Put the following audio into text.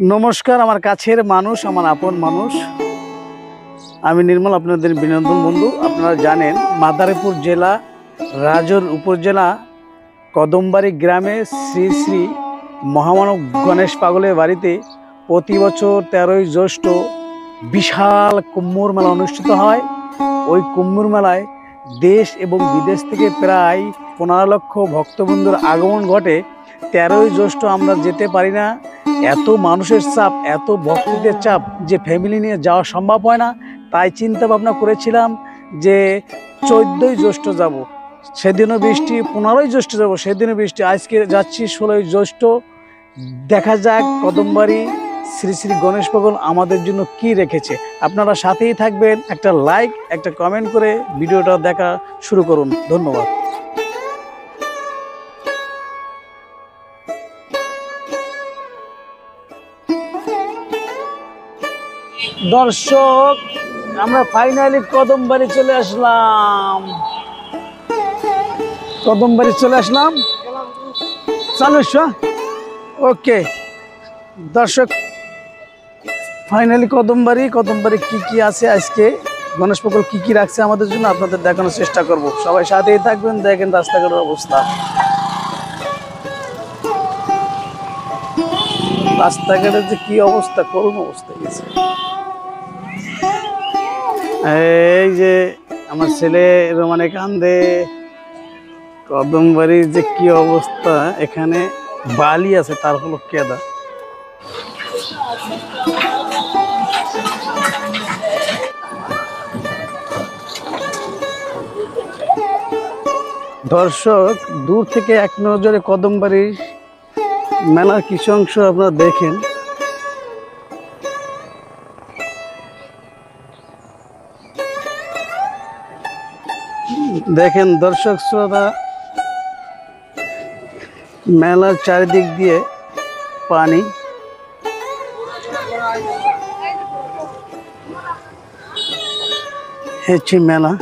নমস্কার আমার কাছের মানুষ, আমার আপন মানুষ, আমি নির্মল, আপনাদের বিনোদন বন্ধু। আপনারা জানেন মাদারীপুর জেলা রাজোর উপজেলা কদমবাড়ি গ্রামে শ্রী শ্রী মহামানব গণেশ পাগলের বাড়িতে প্রতি বছর 13ই জ্যৈষ্ঠ বিশাল কুম্ভর মেলা অনুষ্ঠিত হয়। ওই কুম্ভর মেলায় দেশ এবং বিদেশ থেকে প্রায় 15 লক্ষ ভক্তবৃন্দর আগমন ঘটে। 13ই জ্যৈষ্ঠ আমরা যেতে পারি না, এত মানুষের চাপ, এত ভক্তদের চাপ যে ফ্যামিলি নিয়ে যাওয়া সম্ভব হয় না। তাই চিন্তা ভাবনা করেছিলাম যে 14ই জ্যৈষ্ঠ যাব, সেদিনও বৃষ্টি, 15ই জ্যৈষ্ঠ যাব, সেদিনও বৃষ্টি, আজকে যাচ্ছি 16ই জ্যৈষ্ঠ। দেখা যাক কদমবাড়ি শ্রী শ্রী গণেশ পাগল আমাদের জন্য কি রেখেছে। আপনারা সাথেই থাকবেন, একটা লাইক একটা কমেন্ট করে ভিডিওটা দেখা শুরু করুন। ধন্যবাদ। দর্শক, আমরা ফাইনালি কদমবাড়ি চলে আসলাম। ওকে দর্শক, ফাইনালি কদমবাড়ি কি কি আছে আজকে, গণেশ পাগল কি কি রাখছে আমাদের জন্য আপনাদের দেখানোর চেষ্টা করব। সবাই সাথেই থাকবেন। দেখেন রাস্তাঘাটের অবস্থা, রাস্তাঘাটের যে কি অবস্থা, করুণ অবস্থা গেছে। এই যে আমার ছেলে রোমানে কান্দে। কদমবাড়ির যে কি অবস্থা, এখানে বালি আছে, তার হলো কেদা। দর্শক, দূর থেকে এক নজরে কদমবাড়ির মেলার কিছু অংশ আপনারা দেখেন। দেখেন দর্শক শ্রোতা, মেলার চারিদিক দিয়ে পানি। হচ্ছে মেলা।